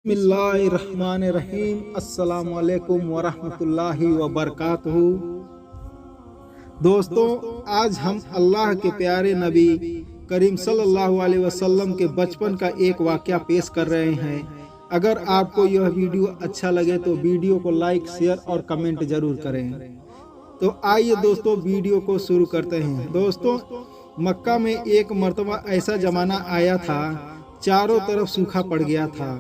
बिस्मिल्लाहिर्रहमानिर्रहीम। अस्सलामु अलैकुम वरहमतुल्लाहि वबरकातुहू। दोस्तों, आज हम अल्लाह के प्यारे नबी करीम सल्लल्लाहु अलैहि वसल्लम के बचपन का एक वाक़या पेश कर रहे हैं। अगर आपको यह वीडियो अच्छा लगे तो वीडियो को लाइक, शेयर और कमेंट जरूर करें। तो आइए दोस्तों, वीडियो को शुरू करते हैं। दोस्तों, मक्का में एक मर्तबा ऐसा ज़माना आया था, चारों तरफ सूखा पड़ गया था।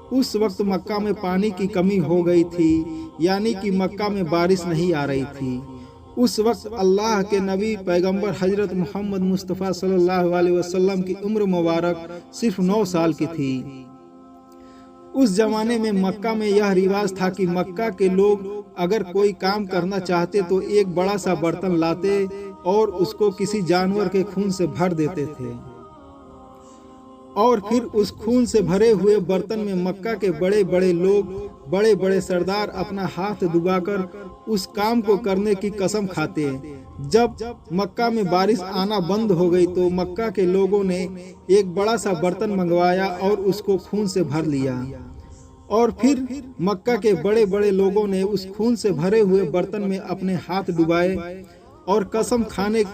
उस वक्त मक्का में पानी की कमी हो गई थी, यानी कि मक्का में बारिश नहीं आ रही थी। उस वक्त अल्लाह के नबी पैगंबर हजरत मोहम्मद मुस्तफ़ा सल्लल्लाहु अलैहि वसल्लम की उम्र मुबारक सिर्फ 9 साल की थी। उस जमाने में मक्का में यह रिवाज था कि मक्का के लोग अगर कोई काम करना चाहते तो एक बड़ा सा बर्तन लाते और उसको किसी जानवर के खून से भर देते थे, और फिर उस खून से भरे हुए बर्तन में मक्का के बड़े बड़े लोग, बड़े बड़े सरदार अपना हाथ डुबाकर उस काम को करने की कसम खाते। जब मक्का में बारिश आना बंद हो गई तो मक्का के लोगों ने एक बड़ा सा बर्तन मंगवाया और उसको खून से भर लिया, और फिर मक्का के बड़े बड़े लोगों ने उस खून से भरे हुए बर्तन में अपने हाथ डुबाए और कसम खाने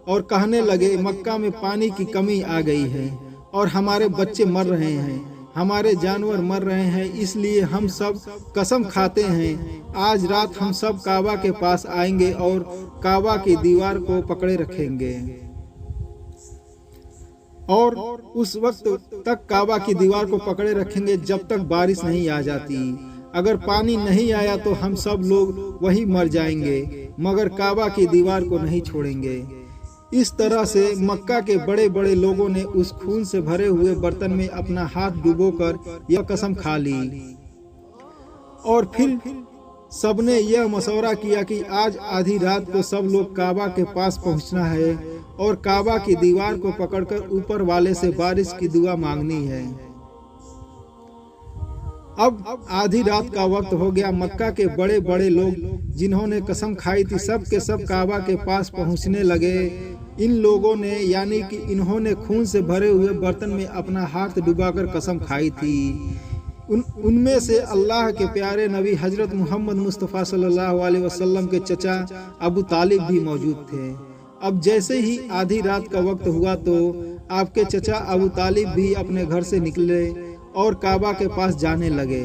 और कहने लगे, मक्का में पानी की कमी आ गई है और हमारे बच्चे मर रहे हैं, हमारे जानवर मर रहे हैं, इसलिए हम सब कसम खाते हैं आज रात हम सब काबा के पास आएंगे और काबा की दीवार को पकड़े रखेंगे, और उस वक्त तक काबा की दीवार को पकड़े रखेंगे जब तक बारिश नहीं आ जाती। अगर पानी नहीं आया तो हम सब लोग वही मर जाएंगे, मगर काबा की दीवार को नहीं छोड़ेंगे। इस तरह से मक्का के बड़े बड़े लोगों ने उस खून से भरे हुए बर्तन में अपना हाथ डुबोकर यह कसम खा ली, और फिर सबने यह मशवरा किया कि आज आधी रात को सब लोग काबा के पास पहुंचना है और काबा की दीवार को पकड़कर ऊपर वाले से बारिश की दुआ मांगनी है। अब आधी रात का वक्त हो गया। मक्का के बड़े बड़े लोग जिन्होंने कसम खाई थी सब के सब काबा के पास पहुंचने लगे। इन लोगों ने, यानी कि इन्होंने खून से भरे हुए बर्तन में अपना हाथ डुबाकर कसम खाई थी। उनमें से अल्लाह के प्यारे नबी हजरत मोहम्मद मुस्तफ़ा सल्लल्लाहु अलैहि वसल्लम के चचा अबू तालिब भी मौजूद थे। अब जैसे ही आधी रात का वक्त हुआ तो आपके चचा अबू तालिब भी अपने घर से निकले और काबा के पास जाने लगे।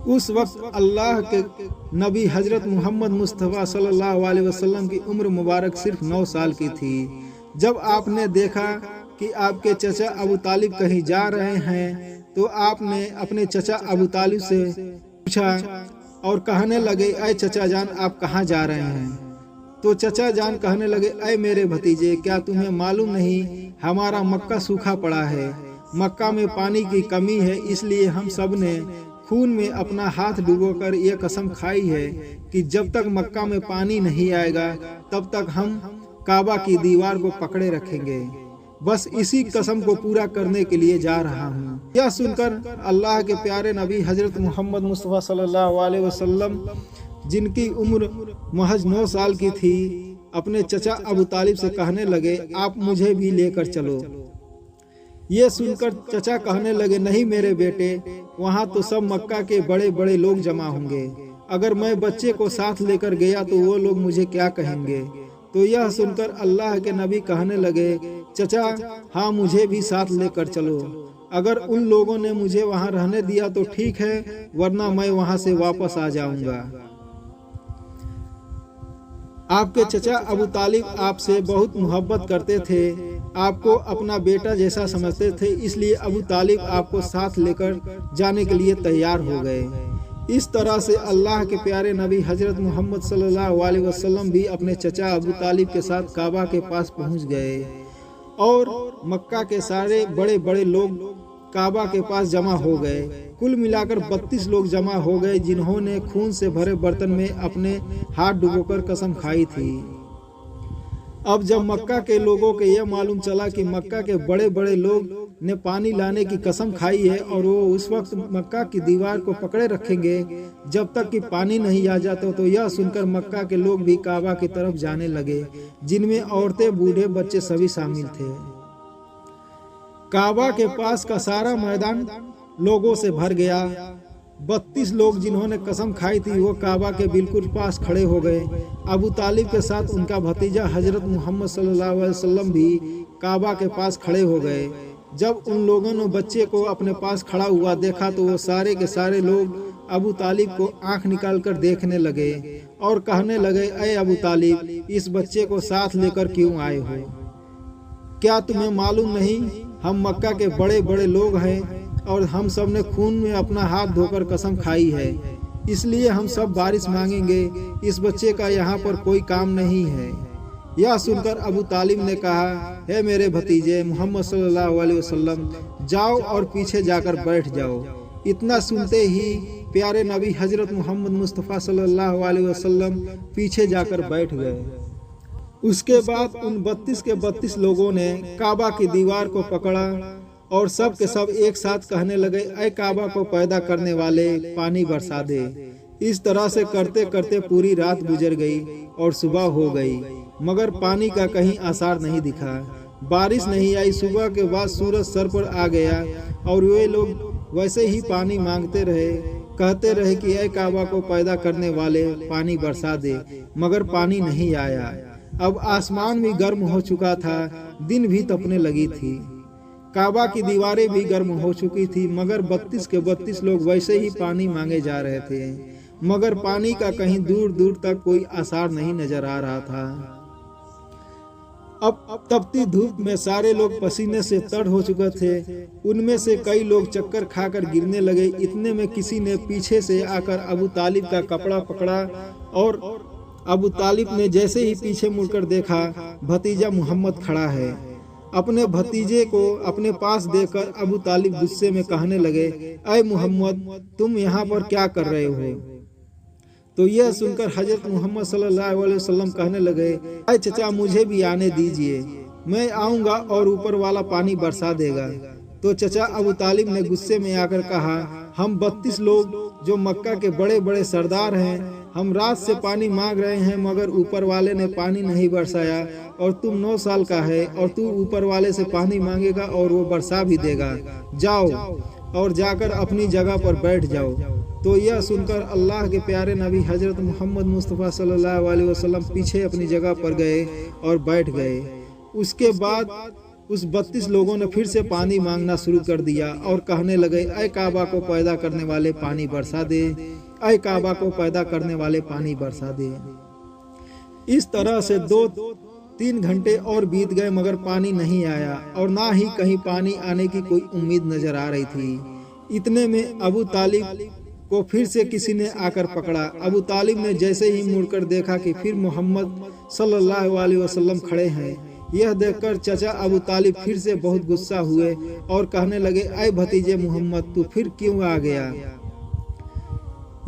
उस वक्त अल्लाह के नबी हजरत मोहम्मद मुस्तफ़ा सल्लल्लाहु अलैहि वसल्लम की उम्र मुबारक सिर्फ 9 साल की थी। जब आपने देखा कि आपके चचा अबू तालिब कहीं जा रहे हैं तो आपने अपने चचा अबू तालिब से पूछा और कहने लगे, ऐ चचा जान, आप कहाँ जा रहे हैं? तो चचा जान कहने लगे, ऐ मेरे भतीजे, क्या तुम्हें मालूम नहीं हमारा मक्का सूखा पड़ा है, मक्का में पानी की कमी है, इसलिए हम सब ने खून में अपना हाथ डुबोकर यह कसम खाई है कि जब तक मक्का में पानी नहीं आएगा तब तक हम काबा की दीवार को पकड़े रखेंगे। बस इसी कसम को पूरा करने के लिए जा रहा हूँ। यह सुनकर अल्लाह के प्यारे नबी हजरत मोहम्मद मुस्तफ़ा सल्लल्लाहु अलैहि वसल्लम, जिनकी उम्र महज 9 साल की थी, अपने चचा अबू तालिब से कहने लगे, आप मुझे भी लेकर चलो। ये सुनकर चचा कहने लगे, नहीं मेरे बेटे, वहाँ तो सब मक्का के बड़े बड़े लोग जमा होंगे, अगर मैं बच्चे को साथ लेकर गया तो वो लोग मुझे क्या कहेंगे? तो यह सुनकर अल्लाह के नबी कहने लगे, चचा हाँ, मुझे भी साथ लेकर चलो। अगर उन लोगों ने मुझे वहाँ रहने दिया तो ठीक है, वरना मैं वहाँ से वापस आ जाऊँगा। आपके चचा अबू तालिब आपसे बहुत मोहब्बत करते थे, आपको अपना बेटा जैसा समझते थे, इसलिए अबू तालिब आपको साथ लेकर जाने के लिए तैयार हो गए। इस तरह से अल्लाह के प्यारे नबी हजरत मोहम्मद सल्लल्लाहु अलैहि वसल्लम भी अपने चचा अबू तालिब के साथ काबा के पास पहुंच गए, और मक्का के सारे बड़े बड़े लोग काबा के पास जमा हो गए। कुल मिलाकर 32 लोग जमा हो गए, जिन्होंने खून से भरे बर्तन में अपने हाथ डुबोकर कसम खाई थी। अब जब मक्का के लोगों को यह मालूम चला कि मक्का के बड़े बड़े लोग ने पानी लाने की कसम खाई है और वो उस वक्त मक्का की दीवार को पकड़े रखेंगे जब तक कि पानी नहीं आ जाता, तो यह सुनकर मक्का के लोग भी काबा की तरफ जाने लगे, जिनमें औरतें, बूढ़े, बच्चे सभी शामिल थे। काबा के पास का सारा मैदान लोगों से भर गया। 32 लोग जिन्होंने कसम खाई थी वो काबा के बिल्कुल पास खड़े हो गए। अबू तालिब के साथ उनका भतीजा हजरत मोहम्मद सल्लल्लाहु अलैहि वसल्लम भी काबा के पास खड़े हो गए। जब उन लोगों ने बच्चे को अपने पास खड़ा हुआ देखा तो वो सारे के सारे लोग अबू तालिब को आंख निकाल कर देखने लगे और कहने लगे, अय अबू तालिब, इस बच्चे को साथ लेकर क्यों आए हो? क्या तुम्हें मालूम नहीं हम मक्का के बड़े बड़े लोग हैं और हम सब ने खून में अपना हाथ धोकर कसम खाई है, इसलिए हम सब बारिश मांगेंगे। इस बच्चे का यहाँ पर कोई काम नहीं है। यह सुनकर अबू तालिब ने कहा, हे मेरे भतीजे मोहम्मद सल्लल्लाहु अलैहि वसल्लम, जाओ और पीछे जाकर बैठ जाओ। इतना सुनते ही प्यारे नबी हजरत मोहम्मद मुस्तफ़ा सल्लल्लाहु अलैहि वसल्लम पीछे जाकर बैठ गए। उसके बाद उन 32 के 32 लोगों ने काबा की दीवार को पकड़ा और सब के सब एक साथ कहने लगे, ऐ काबा को पैदा करने वाले, पानी बरसा दे। इस तरह से करते करते पूरी रात गुजर गई और सुबह हो गई, मगर पानी का कहीं आसार नहीं दिखा। बारिश नहीं आई। सुबह के बाद सूरज सर पर आ गया और वे लोग वैसे ही पानी मांगते रहे, कहते रहे कि ऐ काबा को पैदा करने वाले, पानी बरसा दे, मगर पानी नहीं आया। अब आसमान भी गर्म हो चुका था, दिन भी तपने लगी थी, काबा की दीवारें भी गर्म हो चुकी थी, मगर 32 के 32 लोग वैसे ही पानी मांगे जा रहे थे, मगर पानी का कहीं दूर दूर तक कोई आसार नहीं नजर आ रहा था। अब तपती धूप में सारे लोग पसीने से तर हो चुके थे। उनमें से कई लोग चक्कर खाकर गिरने लगे। इतने में किसी ने पीछे से आकर अबू तालिब का कपड़ा पकड़ा और अबू तालिब ने जैसे ही पीछे मुड़कर देखा, भतीजा मोहम्मद खड़ा है। अपने भतीजे को अपने पास देखकर अबू तालिब गुस्से में कहने लगे, ऐ मोहम्मद, तुम यहाँ पर क्या कर रहे हो? तो यह सुनकर हजरत मोहम्मद सल्लल्लाहु अलैहि वसल्लम कहने लगे, ऐ चचा, मुझे भी आने दीजिए, मैं आऊँगा और ऊपर वाला पानी बरसा देगा। तो चचा अबू तालिब ने गुस्से में आकर कहा, हम 32 लोग जो मक्का के बड़े बड़े सरदार हैं, हम रात से पानी मांग रहे हैं, मगर ऊपर वाले ने पानी नहीं बरसाया, और तुम 9 साल का है और तू ऊपर वाले से पानी मांगेगा और वो बरसा भी देगा। जाओ और जाकर अपनी जगह पर बैठ जाओ। तो यह सुनकर अल्लाह के प्यारे नबी हजरत मोहम्मद मुस्तफ़ा सल्लल्लाहु अलैहि वसल्लम पीछे अपनी जगह पर गए और बैठ गए। उसके बाद उस 32 लोगों ने फिर से पानी मांगना शुरू कर दिया और कहने लगे, ऐ काबा को पैदा करने वाले, पानी बरसा दे, ऐ काबा को पैदा करने वाले, पानी बरसा दे। इस तरह से 2-3 घंटे और बीत गए, मगर पानी नहीं आया और ना ही कहीं पानी आने की कोई उम्मीद नजर आ रही थी। इतने में अबू तालिब को फिर से किसी ने आकर पकड़ा। अबू तालिब ने जैसे ही मुड़कर देखा कि फिर मोहम्मद सल्लल्लाहु अलैहि वसल्लम खड़े हैं। यह देखकर चचा अबू तालिब फिर से बहुत गुस्सा हुए और कहने लगे, ऐ भतीजे मोहम्मद, तू फिर क्यों आ गया?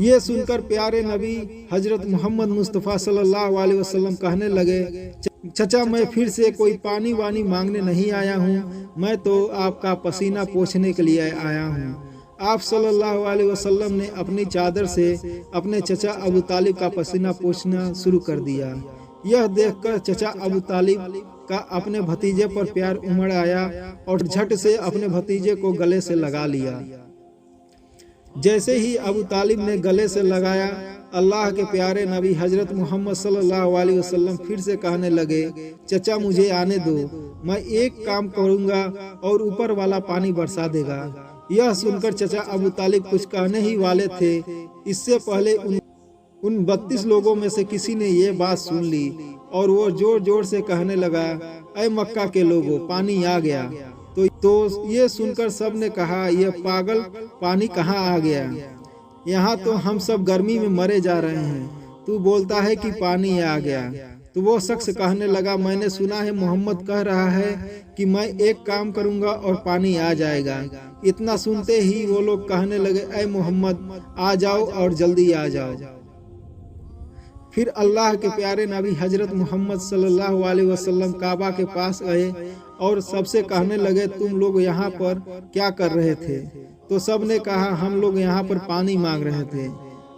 ये सुनकर प्यारे नबी हजरत मोहम्मद मुस्तफ़ा सल्लल्लाहु अलैहि वसल्लम कहने लगे, चचा, मैं फिर से कोई पानी वानी मांगने नहीं आया हूँ, मैं तो आपका पसीना पोंछने के लिए आया हूँ। आप सल्लल्लाहु अलैहि वसल्लम ने अपनी चादर से अपने चचा अबू तालिब का पसीना पोंछना शुरू कर दिया। यह देखकर चचा अबू तालिब का अपने भतीजे पर प्यार उमड़ आया और झट से अपने भतीजे को गले से लगा लिया। जैसे ही अबू तालिब ने गले से लगाया, अल्लाह के प्यारे नबी हजरत मोहम्मद सल्लल्लाहु अलैहि वसल्लम फिर से कहने लगे, चचा, मुझे आने दो, मैं एक काम करूंगा और ऊपर वाला पानी बरसा देगा। यह सुनकर चचा अबू तालिब कुछ कहने ही वाले थे, इससे पहले उन 32 लोगों में से किसी ने ये बात सुन ली और वो जोर जोर से कहने लगा, ऐ मक्का के लोगों, पानी आ गया। तो ये सुनकर सब ने कहा, यह पागल, पानी कहाँ आ गया? यहाँ तो हम सब गर्मी में मरे जा रहे हैं, तू बोलता है कि पानी आ गया। तो वो शख्स कहने लगा, मैंने सुना है मोहम्मद कह रहा है कि मैं एक काम करूंगा और पानी आ जाएगा। इतना सुनते ही वो लोग कहने लगे, ऐ मोहम्मद, आ जाओ और जल्दी आ जाओ। फिर अल्लाह के प्यारे नबी हजरत मोहम्मद सल्लल्लाहु अलैहि वसल्लम काबा के पास गए और सबसे कहने लगे, तुम लोग यहाँ पर क्या कर रहे थे? तो सब ने कहा, हम लोग यहाँ पर पानी मांग रहे थे।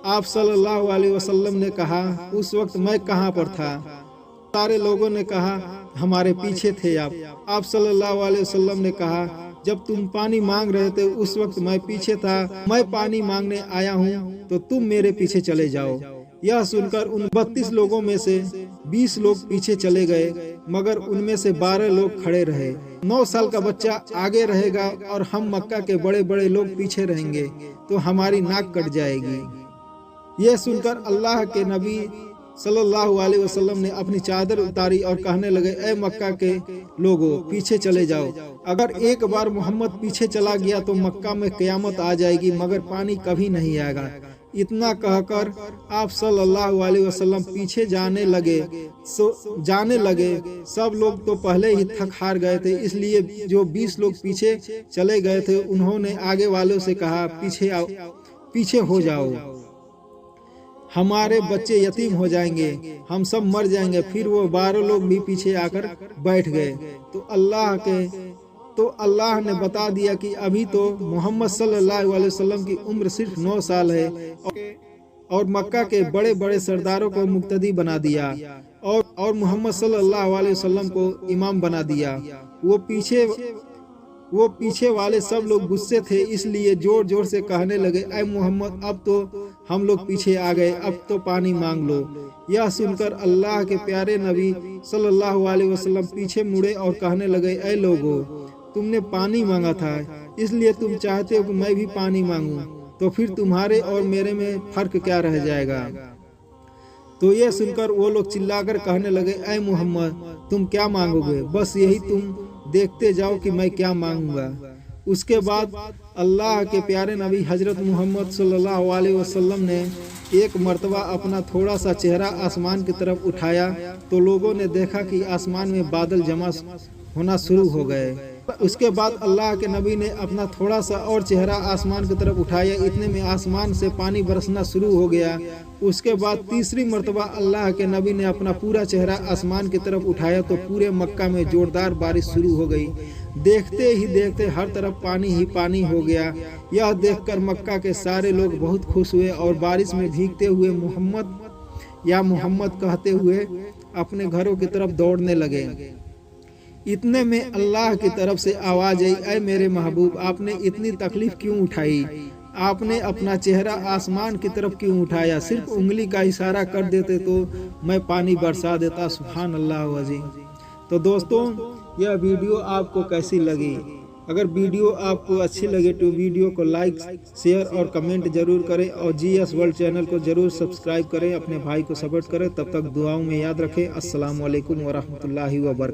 आप सल्लल्लाहु अलैहि वसल्लम ने कहा, उस वक्त मैं कहाँ पर था? सारे लोगों ने कहा, हमारे पीछे थे आप। आप सल्लल्लाहु अलैहि वसल्लम ने कहा, जब तुम पानी मांग रहे थे उस वक्त मैं पीछे था, मैं पानी मांगने आया हूँ तो तुम मेरे पीछे चले जाओ। यह सुनकर उन 32 लोगों में से 20 लोग पीछे चले गए, मगर उनमें से 12 लोग खड़े रहे। 9 साल का बच्चा आगे रहेगा और हम मक्का के बड़े बड़े लोग पीछे रहेंगे तो हमारी नाक कट जाएगी। यह सुनकर अल्लाह के नबी सल्लल्लाहु अलैहि वसल्लम ने अपनी चादर उतारी और कहने लगे, ए मक्का के लोगों, पीछे चले जाओ। अगर एक बार मोहम्मद पीछे चला गया तो मक्का में क़यामत आ जाएगी, मगर पानी कभी नहीं आएगा। इतना कहकर आप सल्लल्लाहु अलैहि वसल्लम पीछे जाने लगे। सब लोग तो पहले ही थक हार गए थे, इसलिए जो 20 लोग पीछे चले गए थे उन्होंने आगे वालों से कहा, पीछे हो जाओ, हमारे बच्चे यतीम हो जाएंगे, हम सब मर जाएंगे। फिर वो 12 लोग भी पीछे आकर बैठ गए। तो अल्लाह ने बता दिया कि अभी तो मोहम्मद सल्लल्लाहु अलैहि वसल्लम की उम्र सिर्फ 9 साल है और मक्का के बड़े बड़े सरदारों को मुक्तदी बना दिया और मोहम्मद सल्लल्लाहु अलैहि वसल्लम को इमाम बना दिया। वो पीछे वाले सब लोग गुस्से थे, इसलिए जोर जोर से कहने लगे, ऐ मोहम्मद, अब तो हम लोग पीछे आ गए, अब तो पानी मांग लो। यह सुनकर अल्लाह के प्यारे नबी सल्लल्लाहु अलैहि वसल्लम पीछे मुड़े और कहने लगे, ऐ लोगों, तुमने पानी मांगा था, इसलिए तुम चाहते हो कि मैं भी पानी मांगूं, तो फिर तुम्हारे और मेरे में फर्क क्या रह जाएगा। तो यह सुनकर वो लोग चिल्लाकर कहने लगे, ऐ मोहम्मद, तुम क्या मांगोगे, बस यही तुम देखते जाओ कि मैं क्या मांगूंगा। उसके बाद अल्लाह के प्यारे नबी हजरत मोहम्मद सल्लल्लाहु अलैहि वसल्लम ने एक मर्तबा अपना थोड़ा सा चेहरा आसमान की तरफ उठाया तो लोगों ने देखा कि आसमान में बादल जमा होना शुरू हो गए। उसके बाद अल्लाह के नबी ने अपना थोड़ा सा और चेहरा आसमान की तरफ उठाया, इतने में आसमान से पानी बरसना शुरू हो गया। उसके बाद तीसरी मर्तबा अल्लाह के नबी ने अपना पूरा चेहरा आसमान की तरफ उठाया तो पूरे मक्का में जोरदार बारिश शुरू हो गई। देखते ही देखते हर तरफ पानी ही पानी हो गया। यह देखकर मक्का के सारे लोग बहुत खुश हुए और बारिश में भीगते हुए मोहम्मद कहते हुए अपने घरों की तरफ दौड़ने लगे। इतने में अल्लाह की तरफ से आवाज आई, ऐ मेरे महबूब, आपने इतनी तकलीफ क्यों उठाई, आपने अपना चेहरा आसमान की तरफ क्यों उठाया, सिर्फ उंगली का इशारा कर देते तो मैं पानी बरसा देता। सुभान अल्लाह अज़ीम। तो दोस्तों, यह वीडियो आपको कैसी लगी? अगर वीडियो आपको अच्छी लगे तो वीडियो को लाइक, शेयर और कमेंट जरूर करें और GS वर्ल्ड चैनल को जरूर सब्सक्राइब करें, अपने भाई को सपोर्ट करें। तब तक दुआओं में याद रखें। अस्सलाम वालेकुम व रहमतुल्लाहि व बरकातहू।